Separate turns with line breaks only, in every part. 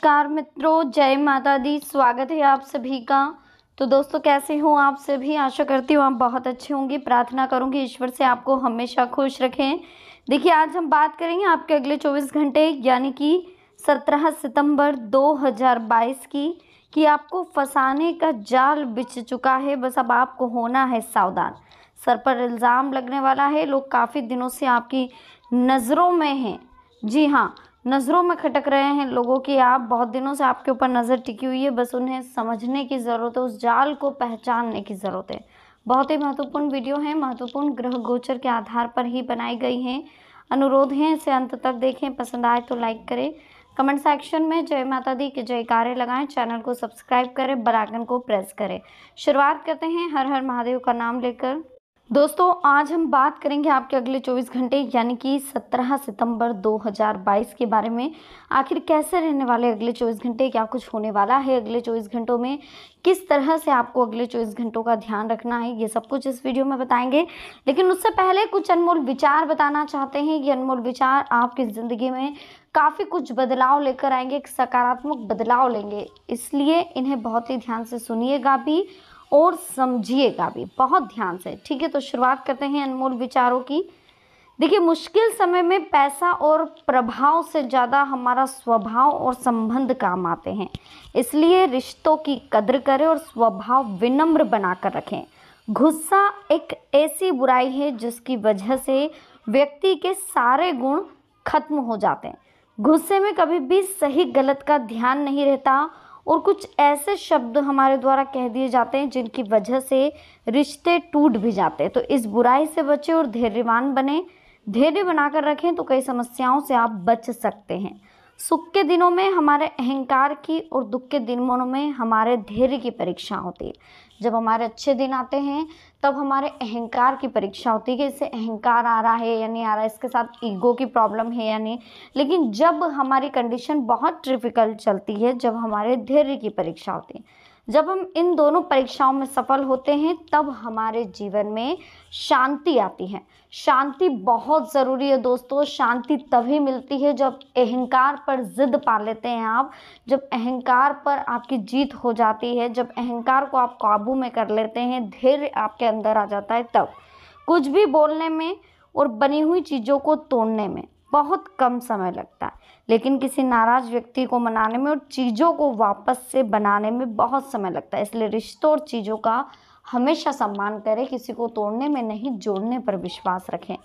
नमस्कार मित्रों, जय माता दी। स्वागत है आप सभी का। तो दोस्तों, कैसे हो आप सभी? आशा करती हूँ आप बहुत अच्छे होंगे। प्रार्थना करूँगी ईश्वर से आपको हमेशा खुश रखें। देखिए, आज हम बात करेंगे आपके अगले 24 घंटे यानी कि 17 सितंबर 2022 की, कि आपको फंसाने का जाल बिछ चुका है। बस अब आपको होना है सावधान। सर पर इल्ज़ाम लगने वाला है। लोग काफ़ी दिनों से आपकी नज़रों में हैं। जी हाँ, नज़रों में खटक रहे हैं लोगों की। आप बहुत दिनों से आपके ऊपर नज़र टिकी हुई है। बस उन्हें समझने की ज़रूरत है, उस जाल को पहचानने की ज़रूरत है। बहुत ही महत्वपूर्ण वीडियो है, महत्वपूर्ण ग्रह गोचर के आधार पर ही बनाई गई हैं। अनुरोध है इसे अंत तक देखें। पसंद आए तो लाइक करें। कमेंट सेक्शन में जय माता दी के जयकारे लगाएं। चैनल को सब्सक्राइब करें, बेल आइकन को प्रेस करें। शुरुआत करते हैं हर हर महादेव का नाम लेकर। दोस्तों, आज हम बात करेंगे आपके अगले 24 घंटे यानी कि 17 सितंबर 2022 के बारे में। आखिर कैसे रहने वाले अगले 24 घंटे, क्या कुछ होने वाला है अगले 24 घंटों में, किस तरह से आपको अगले 24 घंटों का ध्यान रखना है, ये सब कुछ इस वीडियो में बताएंगे। लेकिन उससे पहले कुछ अनमोल विचार बताना चाहते हैं। ये अनमोल विचार आपकी ज़िंदगी में काफ़ी कुछ बदलाव लेकर आएंगे, एक सकारात्मक बदलाव लेंगे। इसलिए इन्हें बहुत ही ध्यान से सुनिएगा भी और समझिएगा भी बहुत ध्यान से। ठीक है, तो शुरुआत करते हैं अनमोल विचारों की। देखिए, मुश्किल समय में पैसा और प्रभाव से ज़्यादा हमारा स्वभाव और संबंध काम आते हैं। इसलिए रिश्तों की कद्र करें और स्वभाव विनम्र बनाकर रखें। गुस्सा एक ऐसी बुराई है जिसकी वजह से व्यक्ति के सारे गुण खत्म हो जाते हैं। गुस्से में कभी भी सही गलत का ध्यान नहीं रहता और कुछ ऐसे शब्द हमारे द्वारा कह दिए जाते हैं जिनकी वजह से रिश्ते टूट भी जाते हैं। तो इस बुराई से बचें और धैर्यवान बने। धैर्य बनाकर रखें तो कई समस्याओं से आप बच सकते हैं। सुख के दिनों में हमारे अहंकार की और दुख के दिनों में हमारे धैर्य की परीक्षा होती है। जब हमारे अच्छे दिन आते हैं तब हमारे अहंकार की परीक्षा होती है कि इससे अहंकार आ रहा है या नहीं आ रहा है, इसके साथ ईगो की प्रॉब्लम है या नहीं। लेकिन जब हमारी कंडीशन बहुत डिफिकल्ट चलती है, जब हमारे धैर्य की परीक्षा होती है, जब हम इन दोनों परीक्षाओं में सफल होते हैं, तब हमारे जीवन में शांति आती है। शांति बहुत ज़रूरी है दोस्तों। शांति तभी मिलती है जब अहंकार पर जिद पा लेते हैं आप, जब अहंकार पर आपकी जीत हो जाती है, जब अहंकार को आप काबू में कर लेते हैं, धैर्य आपके अंदर आ जाता है। तब कुछ भी बोलने में और बनी हुई चीज़ों को तोड़ने में बहुत कम समय लगता है, लेकिन किसी नाराज़ व्यक्ति को मनाने में और चीज़ों को वापस से बनाने में बहुत समय लगता है। इसलिए रिश्तों और चीज़ों का हमेशा सम्मान करें। किसी को तोड़ने में नहीं, जोड़ने पर विश्वास रखें।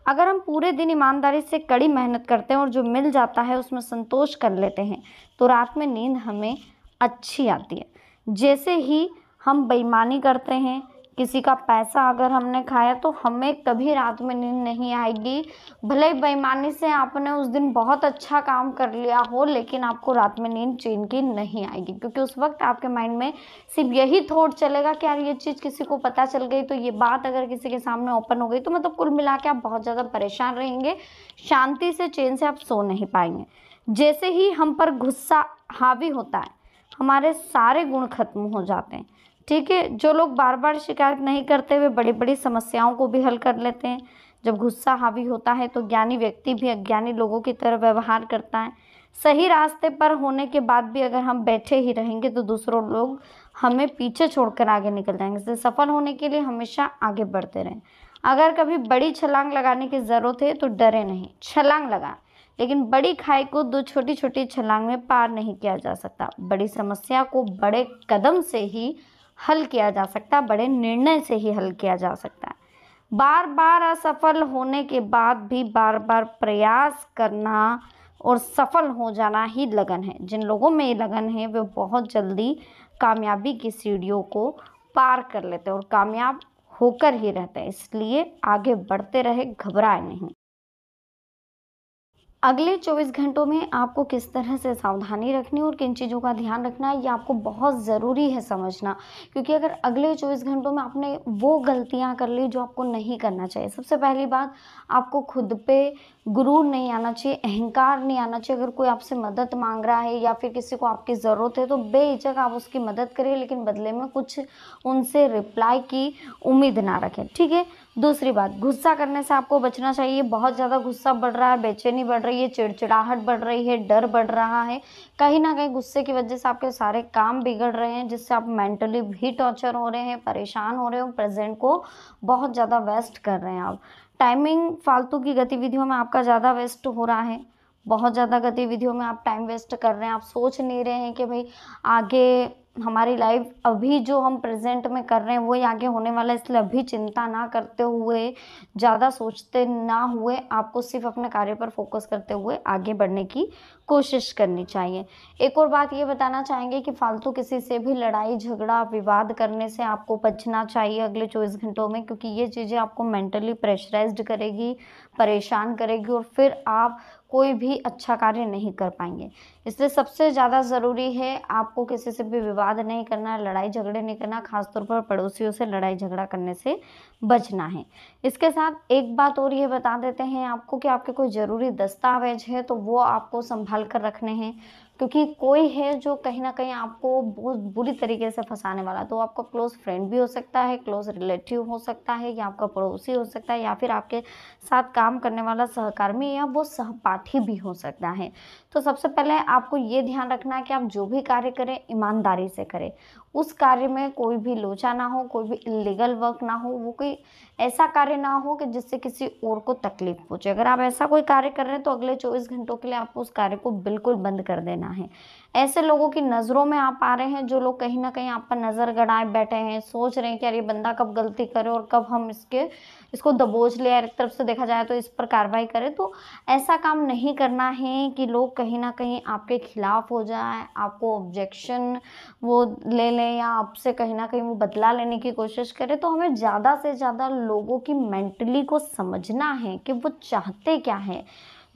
अगर हम पूरे दिन ईमानदारी से कड़ी मेहनत करते हैं और जो मिल जाता है उसमें संतोष कर लेते हैं, तो रात में नींद हमें अच्छी आती है। जैसे ही हम बेईमानी करते हैं, किसी का पैसा अगर हमने खाया, तो हमें कभी रात में नींद नहीं आएगी। भले ही बेईमानी से आपने उस दिन बहुत अच्छा काम कर लिया हो, लेकिन आपको रात में नींद चैन की नहीं आएगी, क्योंकि उस वक्त आपके माइंड में सिर्फ यही थॉट चलेगा कि यार ये चीज़ किसी को पता चल गई, तो ये बात अगर किसी के सामने ओपन हो गई, तो मतलब कुल मिला के आप बहुत ज़्यादा परेशान रहेंगे। शांति से, चैन से आप सो नहीं पाएंगे। जैसे ही हम पर गुस्सा हावी होता है, हमारे सारे गुण खत्म हो जाते हैं। ठीक है, जो लोग बार बार शिकायत नहीं करते हुए बड़ी बड़ी समस्याओं को भी हल कर लेते हैं। जब गुस्सा हावी होता है तो ज्ञानी व्यक्ति भी अज्ञानी लोगों की तरह व्यवहार करता है। सही रास्ते पर होने के बाद भी अगर हम बैठे ही रहेंगे तो दूसरों लोग हमें पीछे छोड़कर आगे निकल जाएंगे। इसलिए सफल होने के लिए हमेशा आगे बढ़ते रहें। अगर कभी बड़ी छलांग लगाने की ज़रूरत है तो डरे नहीं, छलांग लगाएं। लेकिन बड़ी खाई को दो छोटी छोटी छलांग में पार नहीं किया जा सकता। बड़ी समस्या को बड़े कदम से ही हल किया जा सकता, बड़े निर्णय से ही हल किया जा सकता है। बार बार असफल होने के बाद भी बार बार प्रयास करना और सफल हो जाना ही लगन है। जिन लोगों में ये लगन है वे बहुत जल्दी कामयाबी की सीढ़ियों को पार कर लेते हैं और कामयाब होकर ही रहते हैं। इसलिए आगे बढ़ते रहे, घबराए नहीं। अगले 24 घंटों में आपको किस तरह से सावधानी रखनी और किन चीज़ों का ध्यान रखना है, ये आपको बहुत ज़रूरी है समझना। क्योंकि अगर अगले 24 घंटों में आपने वो गलतियां कर ली जो आपको नहीं करना चाहिए। सबसे पहली बात, आपको खुद पे गुरूर नहीं आना चाहिए, अहंकार नहीं आना चाहिए। अगर कोई आपसे मदद मांग रहा है या फिर किसी को आपकी ज़रूरत है तो बेहिचक आप उसकी मदद करें, लेकिन बदले में कुछ उनसे रिप्लाई की उम्मीद ना रखें। ठीक है, दूसरी बात, गुस्सा करने से आपको बचना चाहिए। बहुत ज़्यादा गुस्सा बढ़ रहा है, बेचैनी बढ़ रही है, चिड़चिड़ाहट बढ़ रही है, डर बढ़ रहा है, कहीं न कहीं गुस्से की वजह से आपके सारे काम बिगड़ रहे हैं, जिससे आप मेंटली भी टॉर्चर हो रहे हैं, परेशान हो रहे हो, प्रेज़ेंट को बहुत ज़्यादा वेस्ट कर रहे हैं आप। टाइमिंग फालतू की गतिविधियों में आपका ज़्यादा वेस्ट हो रहा है, बहुत ज़्यादा गतिविधियों में आप टाइम वेस्ट कर रहे हैं। आप सोच नहीं रहे हैं कि भई आगे हमारी लाइफ अभी जो हम प्रेज़ेंट में कर रहे हैं वही आगे होने वाला है, इसलिए अभी चिंता ना करते हुए, ज़्यादा सोचते ना हुए, आपको सिर्फ़ अपने कार्य पर फ़ोकस करते हुए आगे बढ़ने की कोशिश करनी चाहिए। एक और बात ये बताना चाहेंगे कि फालतू किसी से भी लड़ाई, झगड़ा, विवाद करने से आपको बचना चाहिए अगले 24 घंटों में, क्योंकि ये चीज़ें आपको मेंटली प्रेशराइज़्ड करेगी, परेशान करेगी और फिर आप कोई भी अच्छा कार्य नहीं कर पाएँगे। इसलिए सबसे ज़्यादा ज़रूरी है आपको किसी से भी विवाद नहीं करना, लड़ाई झगड़े नहीं करना, ख़ासतौर पर पड़ोसियों से लड़ाई झगड़ा करने से बचना है। इसके साथ एक बात और ये बता देते हैं आपको कि आपके कोई ज़रूरी दस्तावेज़ है तो वो आपको सँभाल कर रखने हैं, क्योंकि कोई है जो कहीं न कहीं आपको बहुत बुरी तरीके से फँसाने वाला है। तो आपका क्लोज़ फ्रेंड भी हो सकता है, क्लोज़ रिलेटिव हो सकता है या आपका पड़ोसी हो सकता है या फिर आपके साथ काम करने वाला सहकर्मी या वो सहपाठी भी हो सकता है। तो सबसे पहले आपको ये ध्यान रखना है कि आप जो भी कार्य करें ईमानदारी से करें। उस कार्य में कोई भी लोचा ना हो, कोई भी इल्लीगल वर्क ना हो, वो कोई ऐसा कार्य ना हो कि जिससे किसी और को तकलीफ पहुँचे। अगर आप ऐसा कोई कार्य कर रहे हैं तो अगले 24 घंटों के लिए आपको उस कार्य को बिल्कुल बंद कर देना है। ऐसे लोगों की नज़रों में आप आ रहे हैं जो लोग कहीं न कहीं आप पर नज़र गड़ाए बैठे हैं, सोच रहे हैं कि यार ये बंदा कब गलती करे और कब हम इसको दबोच लें, एक तरफ से देखा जाए तो इस पर कार्रवाई करें। तो ऐसा काम नहीं करना है कि लोग कहीं न कहीं आपके खिलाफ हो जाएँ, आपको ऑब्जेक्शन वो ले लें या आपसे कहीं न कहीं वो बदला लेने की कोशिश करें। तो हमें ज़्यादा से ज़्यादा लोगों की मेंटली को समझना है कि वो चाहते क्या हैं।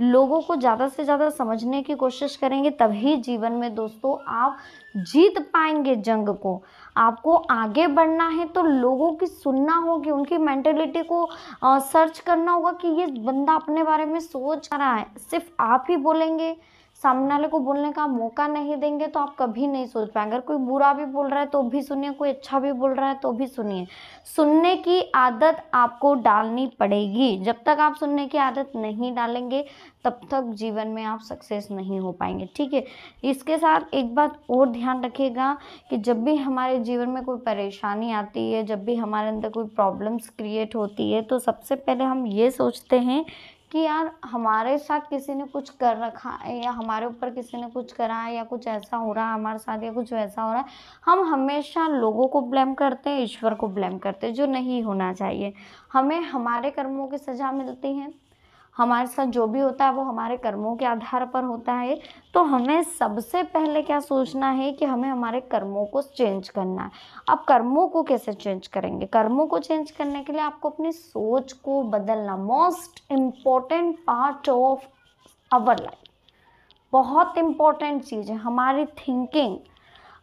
लोगों को ज़्यादा से ज़्यादा समझने की कोशिश करेंगे तभी जीवन में दोस्तों आप जीत पाएँगे जंग को। आपको आगे बढ़ना है तो लोगों की सुनना होगी, उनकी मेंटालिटी को सर्च करना होगा कि ये बंदा अपने बारे में सोच रहा है। सिर्फ़ आप ही बोलेंगे, सामने वाले को बोलने का मौका नहीं देंगे तो आप कभी नहीं सोच पाएँगे। अगर कोई बुरा भी बोल रहा है तो भी सुनिए, कोई अच्छा भी बोल रहा है तो भी सुनिए। सुनने की आदत आपको डालनी पड़ेगी। जब तक आप सुनने की आदत नहीं डालेंगे तब तक जीवन में आप सक्सेस नहीं हो पाएँगे, ठीक है? इसके साथ एक बात और ध्यान रखिएगा कि जब भी हमारे जीवन में कोई परेशानी आती है, जब भी हमारे अंदर कोई प्रॉब्लम्स क्रिएट होती है तो सबसे पहले हम ये सोचते हैं कि यार हमारे साथ किसी ने कुछ कर रखा है या हमारे ऊपर किसी ने कुछ करा है या कुछ ऐसा हो रहा है हमारे साथ या कुछ वैसा हो रहा है। हम हमेशा लोगों को ब्लेम करते हैं, ईश्वर को ब्लेम करते हैं, जो नहीं होना चाहिए। हमें हमारे कर्मों की सज़ा मिलती है। हमारे साथ जो भी होता है वो हमारे कर्मों के आधार पर होता है। तो हमें सबसे पहले क्या सोचना है कि हमें हमारे कर्मों को चेंज करना है। अब कर्मों को कैसे चेंज करेंगे? कर्मों को चेंज करने के लिए आपको अपनी सोच को बदलना, most important part of our life, बहुत इम्पॉर्टेंट चीज़ है हमारी थिंकिंग।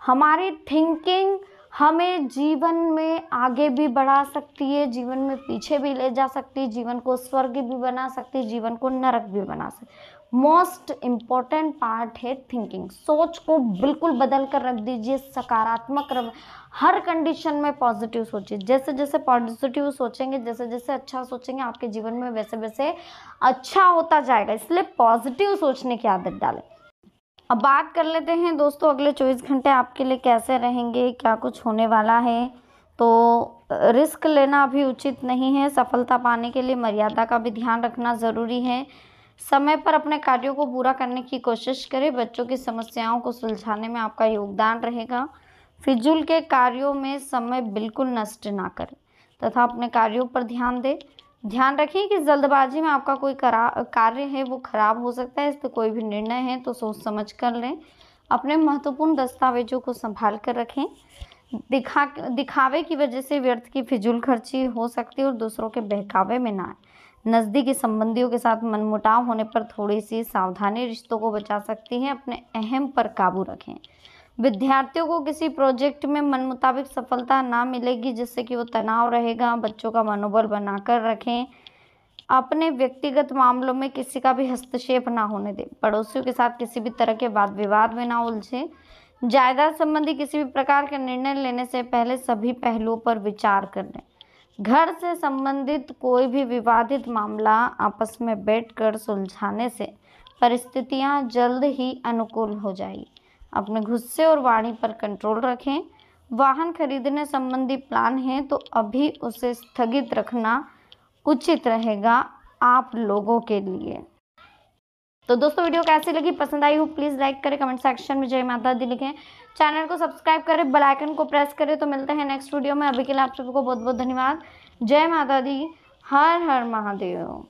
हमारी थिंकिंग हमें जीवन में आगे भी बढ़ा सकती है, जीवन में पीछे भी ले जा सकती है, जीवन को स्वर्ग भी बना सकती है, जीवन को नरक भी बना सकती है। मोस्ट इम्पॉर्टेंट पार्ट है थिंकिंग। सोच को बिल्कुल बदल कर रख दीजिए, सकारात्मक हर कंडीशन में पॉजिटिव सोचिए। जैसे जैसे पॉजिटिव सोचेंगे, जैसे जैसे अच्छा सोचेंगे, आपके जीवन में वैसे वैसे अच्छा होता जाएगा। इसलिए पॉजिटिव सोचने की आदत डालें। अब बात कर लेते हैं दोस्तों अगले 24 घंटे आपके लिए कैसे रहेंगे, क्या कुछ होने वाला है। तो रिस्क लेना अभी उचित नहीं है। सफलता पाने के लिए मर्यादा का भी ध्यान रखना ज़रूरी है। समय पर अपने कार्यों को पूरा करने की कोशिश करें। बच्चों की समस्याओं को सुलझाने में आपका योगदान रहेगा। फिजूल के कार्यों में समय बिल्कुल नष्ट ना करें तथा अपने कार्यों पर ध्यान दें। ध्यान रखिए कि जल्दबाजी में आपका कोई कार्य है वो खराब हो सकता है, इस पर कोई भी निर्णय है तो सोच समझ कर लें। अपने महत्वपूर्ण दस्तावेजों को संभाल कर रखें। दिखावे की वजह से व्यर्थ की फिजूल खर्ची हो सकती है और दूसरों के बहकावे में ना आए। नज़दीकी संबंधियों के साथ मनमुटाव होने पर थोड़ी सी सावधानी रिश्तों को बचा सकती है। अपने अहम पर काबू रखें। विद्यार्थियों को किसी प्रोजेक्ट में मन मुताबिक सफलता ना मिलेगी जिससे कि वो तनाव रहेगा। बच्चों का मनोबल बनाकर रखें। अपने व्यक्तिगत मामलों में किसी का भी हस्तक्षेप ना होने दें। पड़ोसियों के साथ किसी भी तरह के वाद विवाद में ना उलझें। जायदाद संबंधी किसी भी प्रकार के निर्णय लेने से पहले सभी पहलुओं पर विचार कर लें। घर से संबंधित कोई भी विवादित मामला आपस में बैठकर सुलझाने से परिस्थितियां जल्द ही अनुकूल हो जाएगी। अपने गुस्से और वाणी पर कंट्रोल रखें। वाहन खरीदने संबंधी प्लान है तो अभी उसे स्थगित रखना उचित रहेगा आप लोगों के लिए। तो दोस्तों वीडियो कैसी लगी, पसंद आई हो प्लीज़ लाइक करें, कमेंट सेक्शन में जय माता दी लिखें, चैनल को सब्सक्राइब करें, बेल आइकन को प्रेस करें। तो मिलते हैं नेक्स्ट वीडियो में। अभी के लिए आप सभी को बहुत बहुत धन्यवाद। जय माता दी, हर हर महादेव।